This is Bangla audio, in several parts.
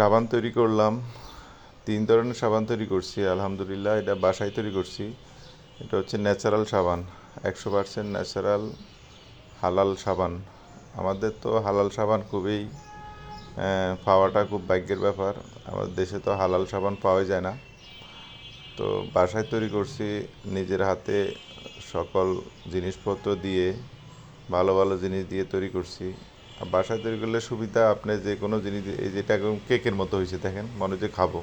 সাবান তৈরি করলাম। 3 ধরনের সাবান তৈরি করছি আলহামদুলিল্লাহ। এটা বাসায় তৈরি করছি। এটা হচ্ছে ন্যাচারাল সাবান, 100% ন্যাচারাল হালাল সাবান। আমাদের তো হালাল সাবান খুবই পাওয়াটা খুব ভাগ্যের ব্যাপার। আমাদের দেশে তো হালাল সাবান পাওয়াই যায় না। তো বাসায় তৈরি করছি, নিজের হাতে সকল জিনিসপত্র দিয়ে, ভালো ভালো জিনিস দিয়ে তৈরি করছি। আর বাসায় তৈরি করলে সুবিধা, আপনি যে কোনো জিনিস, এই যেটা একদম কেকের মতো হয়েছে, দেখেন মনে হচ্ছে খাবো,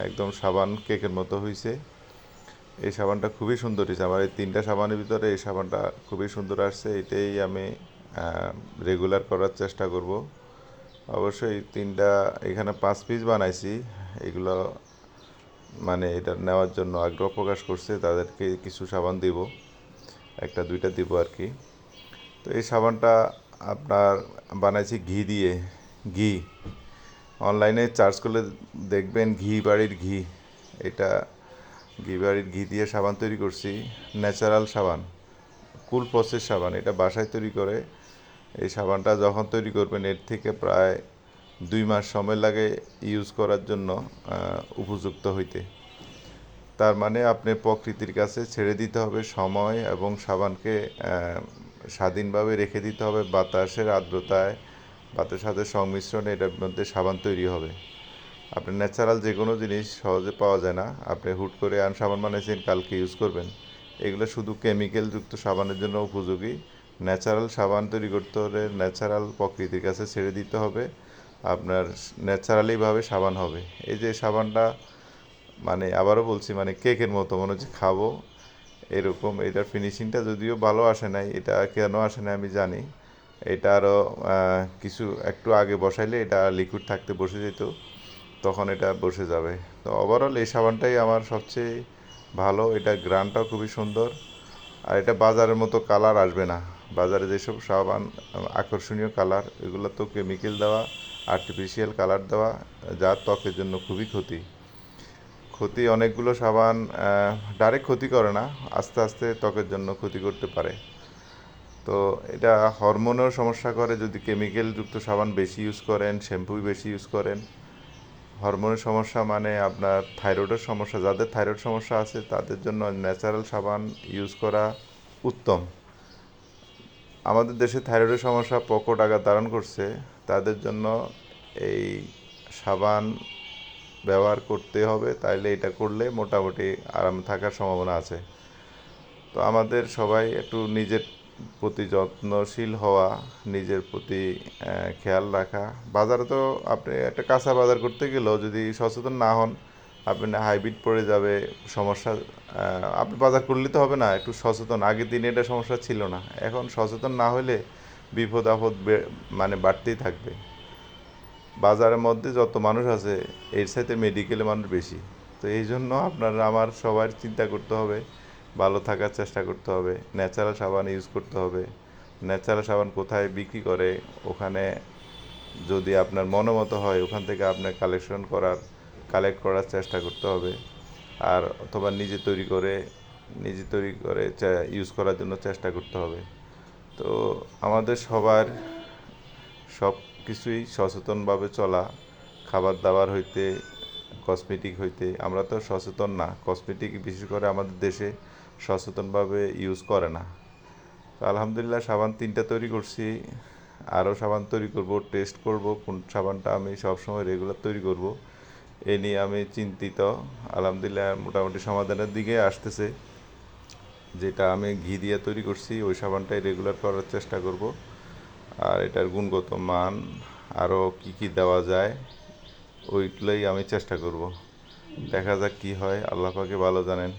একদম সাবান কেকের মতো হয়েছে। এই সাবানটা খুবই সুন্দর হয়েছে। আমার এই 3টা সাবানের ভিতরে এই সাবানটা খুবই সুন্দর আসছে। এটাই আমি রেগুলার করার চেষ্টা করব। অবশ্যই 3টা, এখানে 5 পিস বানাইছি। এগুলো মানে এটা নেওয়ার জন্য আগ্রহ প্রকাশ করছে, তাদেরকে কিছু সাবান দিব, 1-2টা দিব আর কি। তো এই সাবানটা আপনার বানাইছি ঘি দিয়ে। ঘি অনলাইনে সার্চ করলে দেখবেন ঘি বাড়ির ঘি। এটা ঘি বাড়ির ঘি দিয়ে সাবান তৈরি করছি। ন্যাচারাল সাবান, কুল প্রসেস সাবান, এটা বাসায় তৈরি করে। এই সাবানটা যখন তৈরি করবেন, এর থেকে প্রায় 2 মাস সময় লাগে ইউজ করার জন্য উপযুক্ত হইতে। তার মানে আপনি প্রকৃতির কাছে ছেড়ে দিতে হবে সময়, এবং সাবানকে স্বাধীনভাবে রেখে দিতে হবে বাতাসের আর্দ্রতায়, বাতাসের সাথে সংমিশ্রণে এটার মধ্যে সাবান তৈরি হবে। আপনি ন্যাচারাল যে কোনো জিনিস সহজে পাওয়া যায় না। আপনি হুট করে সাবান বানাইছেন, কালকে ইউজ করবেন, এগুলো শুধু কেমিক্যালযুক্ত সাবানের জন্য উপযোগী। ন্যাচারাল সাবান তৈরি করতে হলে ন্যাচারাল প্রকৃতির কাছে ছেড়ে দিতে হবে, আপনার ন্যাচারালিভাবে সাবান হবে। এই যে সাবানটা, মানে আবারও বলছি, মানে কেকের মতো মনে হচ্ছে খাবো এরকম। এটার ফিনিশিংটা যদিও ভালো আসে নাই, এটা কেন আসে না আমি জানি। এটা আরও কিছু একটু আগে বসাইলে এটা লিকুইড থাকতে বসে যেত, তখন এটা বসে যাবে। তো ওভারঅল এই সাবানটাই আমার সবচেয়ে ভালো। এটা গ্রানটাও খুবই সুন্দর। আর এটা বাজারের মতো কালার আসবে না। বাজারে যেসব সাবান আকর্ষণীয় কালার, এগুলো তো কেমিক্যাল দেওয়া, আর্টিফিশিয়াল কালার দেওয়া, যা ত্বকের জন্য খুবই ক্ষতি। অনেকগুলো সাবান ডাইরেক্ট ক্ষতি করে না, আস্তে আস্তে ত্বকের জন্য ক্ষতি করতে পারে। তো এটা হরমোনেও সমস্যা করে যদি কেমিক্যালযুক্ত সাবান বেশি ইউজ করেন, শ্যাম্পু বেশি ইউজ করেন। হরমোনের সমস্যা মানে আপনার থাইরয়েডের সমস্যা, যাদের থাইরয়েড সমস্যা আছে তাদের জন্য ন্যাচারাল সাবান ইউজ করা উত্তম। আমাদের দেশে থাইরয়েডের সমস্যা প্রকট আকার ধারণ করছে, তাদের জন্য এই সাবান ব্যবহার করতে হবে। তাইলে এটা করলে মোটামুটি আরাম থাকার সম্ভাবনা আছে। তো আমাদের সবাই একটু নিজের প্রতি যত্নশীল হওয়া, নিজের প্রতি খেয়াল রাখা। বাজারে তো আপনি একটা কাঁচা বাজার করতে গেলেও যদি সচেতন না হন, আপনি হাইব্রিড পড়ে যাবে, সমস্যা। আপনি বাজার করলে তো হবে না, একটু সচেতন। আগের দিনে এটা সমস্যা ছিল না, এখন সচেতন না হলে বিপদ আপদ মানে বাড়তেই থাকবে। বাজারের মধ্যে যত মানুষ আছে, এর সাথে মেডিকেলে মানুষ বেশি। তো এই জন্য আপনার আমার সবার চিন্তা করতে হবে, ভালো থাকার চেষ্টা করতে হবে, ন্যাচারাল সাবান ইউজ করতে হবে। ন্যাচারাল সাবান কোথায় বিক্রি করে, ওখানে যদি আপনার মনোমতো হয়, ওখান থেকে আপনার কালেক্ট করার চেষ্টা করতে হবে। আর অথবা নিজে তৈরি করে ইউজ করার জন্য চেষ্টা করতে হবে। তো আমাদের সবার সব কিছুই সচেতনভাবে চলা, খাবার দাবার হইতে কসমেটিক হইতে। আমরা তো সচেতন না, কসমেটিক বিশেষ করে আমাদের দেশে সচেতনভাবে ইউজ করে না। তো আলহামদুলিল্লাহ সাবান 3টা তৈরি করছি, আরও সাবান তৈরি করব, টেস্ট করব কোন সাবানটা আমি সবসময় রেগুলার তৈরি করব, এ নিয়ে আমি চিন্তিত। আলহামদুলিল্লাহ মোটামুটি সমাধানের দিকে আসতেছে। যেটা আমি ঘি দিয়ে তৈরি করছি, ওই সাবানটাই রেগুলার করার চেষ্টা করব। আর এটার গুণগত মান, আরও কি কি দেওয়া যায়, ওইগুলোই আমি চেষ্টা করব। দেখা যাক কি হয়, আল্লাহ পাকে ভালো জানেন।